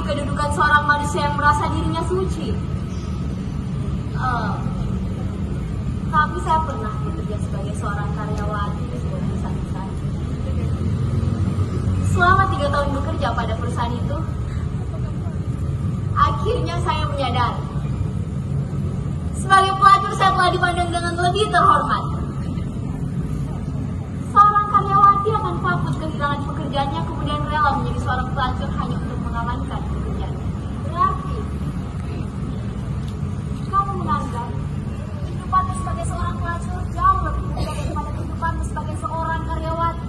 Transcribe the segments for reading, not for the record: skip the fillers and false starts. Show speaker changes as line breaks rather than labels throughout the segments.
kedudukan seorang manusia yang merasa dirinya suci. Tapi saya pernah bekerja sebagai seorang karyawati di sebuah perusahaan besar. Selama 3 tahun bekerja pada perusahaan itu, akhirnya saya menyadari, sebagai pelacur saya telah dipandang dengan lebih terhormat. Seorang karyawati akan takut kehilangan pekerjaannya, kemudian rela menjadi seorang pelacur hanya untuk mengamankan pekerjaannya. Berarti kamu menganggap kehidupanmu sebagai seorang pelacur jauh lebih mudah daripada kehidupanmu sebagai seorang karyawati.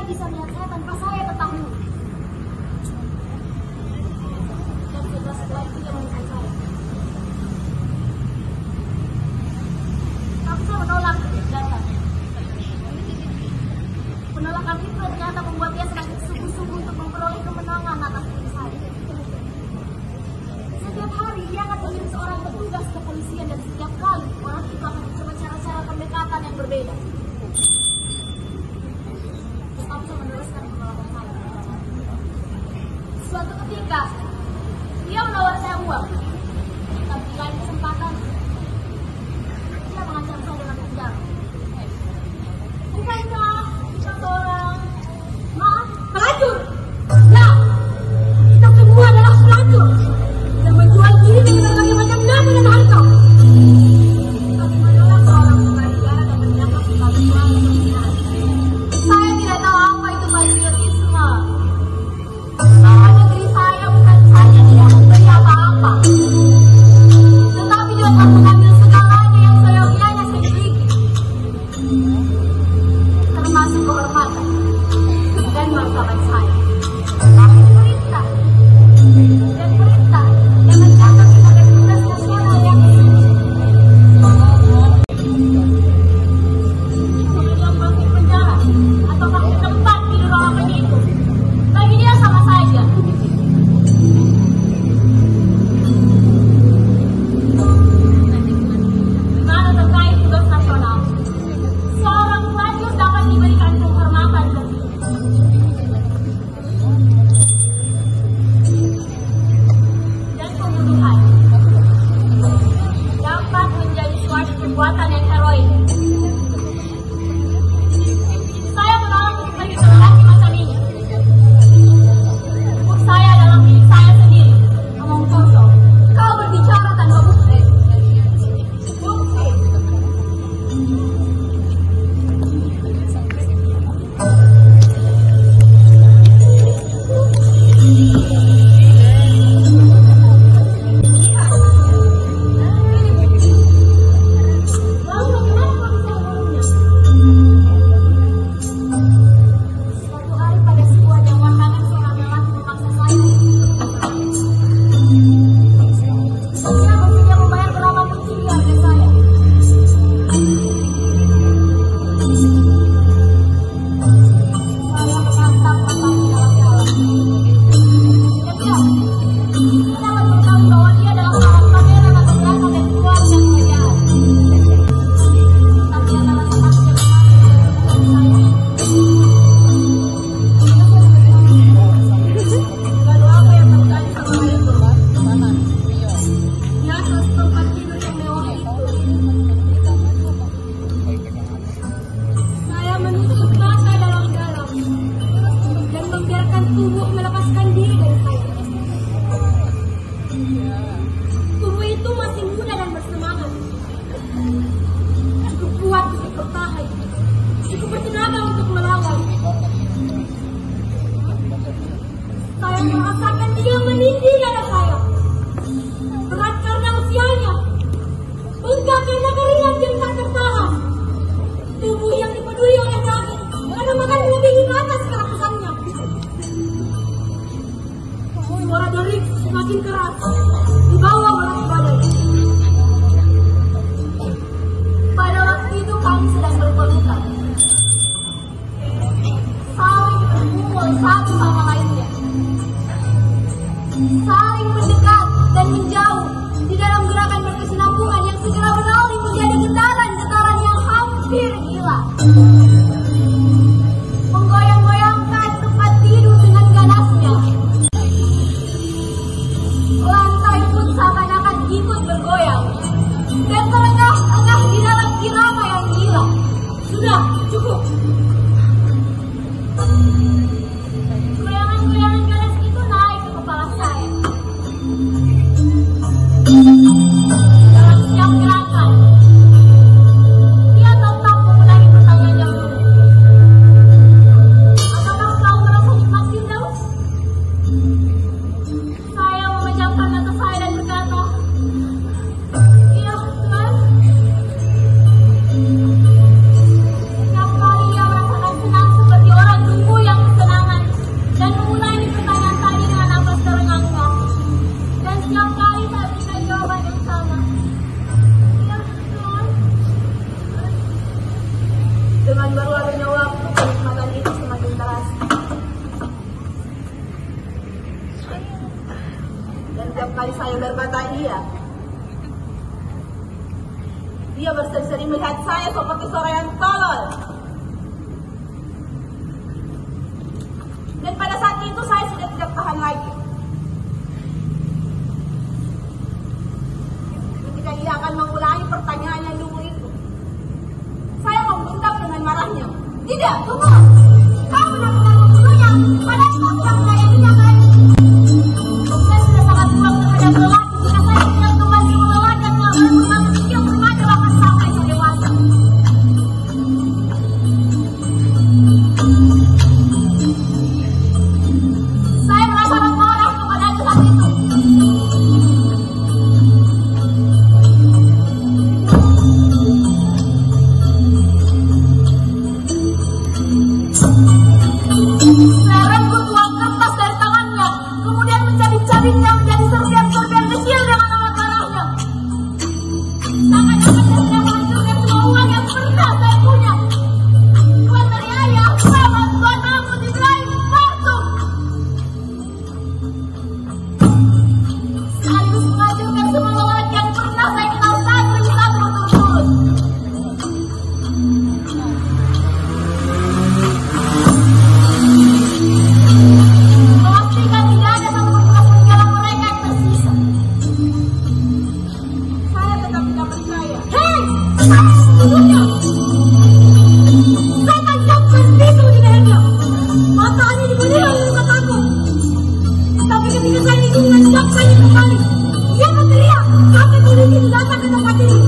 bisa melihat saya tanpa saya ketahui. Dan setelah itu dia menemukan saya. Tapi saya menolak datang. Penolakan itu ternyata membuat dia semakin sungguh-sungguh untuk memperoleh kemenangan atas diri saya. Setiap hari dia akan mengirim seorang petugas kepolisian dan setiap kali orang itu akan mencoba cara-cara pendekatan yang berbeda. Tetapi saya meneruskan penolakan saya. Suatu ketika dia menawar saya uang, tapi di lain kesempatan dia mengancam saya dengan penjara. Bukankah kita seorang pelacur? Ya, kita semua adalah pelacur yang menjual diri dengan berbagai macam nama dan harga. Bagaimana seorang pengacara dan mendapat kekayaan sosial? Saya tidak tahu apa itu patriotisme. Bahwa negeri saya bukan saja tidak memberi apa-apa, tetapi juga telah mengambil segalanya yang seyogianya saya miliki, termasuk kehormatan dan martabat saya. Tapi perintah yang mencatat sebagai tugas nasional yang dalam bangkit penjara atau bangkit tempat tidur orang begitu, bagi dia sama saja. Bagaimana terkait tugas nasional? Seorang pelacur dapat diberikan penghormatan dan pembunuhan dapat menjadi suatu perbuatan yang heroik. Saya menolak untuk pergi ke lelaki macam ini. Tubuh saya adalah milik saya sendiri. Omong kosong. Kau berbicara tanpa bukti. Bukti. Lalu kenapa bisa menurunnya? Suatu hari pada sebuah jam makan seorang lelaki memaksa saya. Dia bersedia membayar berapapun tinggi harga saya. Saya menatap matanya dalam-dalam. Dan dia dapat mengetahui bahwa dia adalah seorang pangeran atau berangkat dari keluarga kerajaan. Tapi ada rasa takut yang menarik dari saya. Lalu apa yang terjadi setelah itu? Di atas tempat tidur yang mewah itu, saya menutup mata dalam-dalam dan membiarkan tubuh melepaskan diri dari saya. Tubuh itu masih muda dan bersemangat, cukup kuat untuk bertahan, cukup bertenaga untuk melawan. Saya merasakan dia menindih dada saya. Berat karena usianya, bengkak karena keringat yang tak tertahan. Tubuh yang dipenuhi oleh daging karena makan melebihi batas kerakusannya. Suara derik semakin keras di bawah berat badannya. Pada waktu itu kami sedang berpelukan, saling berkumpul satu sama lainnya. sering melihat saya seperti seorang yang tolol. Dan pada saat itu saya sudah tidak tahan lagi. Ketika ia akan mengulangi pertanyaan yang dulu itu, saya membentak dengan marahnya. Tidak, tunggu. Kau benar-benar membunuhnya. Padahal kau sudah menyayanginya kan? Saya sudah sangat puas terhadap lelaki. Jika saya tidak kembali mengelak dan bermaksud yang remaja bahkan sampai saya dewasa. Saya merasa marah kepada saat itu. Saya renggut uang kertas dari tangannya, kemudian mencabik-cabiknya menjadi serpihan-serpihan kecil dengan amat marahnya. Tangan-tangan saya sudah menghancurkan semua uang yang pernah saya punya. Uang dari ayah, sama Tuan Mahmud Ibrahim, Partum. Sekaligus menghancurkan semua lelaki yang pernah saya kenal satu demi satu berturut-turut. Memastikan tidak ada satu bekas peninggalan mereka yang tersisa. Saya tetap tidak percaya. Hei! Sesungguhnya! Saya tancapkan pisau di lehernya. Matanya diberilah oleh mataku. Tapi ketika saya ingin menancapkannya kembali, ia berteriak sampai polisi datang ke tempat ini.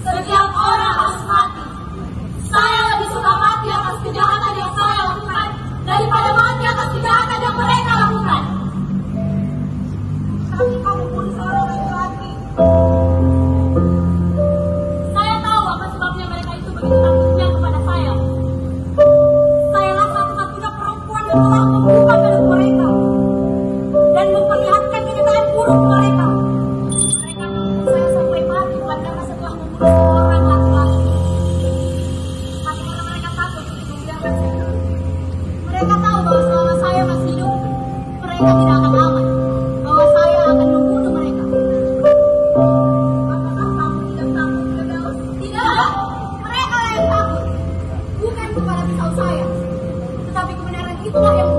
Setiap orang harus mati. Saya lebih suka mati atas kejahatan yang saya lakukan daripada mati atas kejahatan yang mereka lakukan. Tapi kamu pun seorang laki-laki. Saya tahu apa sebabnya mereka itu begitu takutnya kepada saya. Sayalah satu-satunya perempuan yang telah membuka kedua mereka dan memperlihatkan kenyataan buruk mereka. Mereka menunggu saya sampai mati bukan karena setelah membunuh seorang laki-laki, tapi karena mereka takut untuk membiarkan saya hidup. Mereka tahu bahwa selama saya masih hidup, mereka tidak akan aman, bahwa saya akan membunuh mereka. Apakah kamu tidak takut, Firdaus? Tidak, mereka yang takut, bukan kepada pisau saya, tetapi kebenaran itulah yang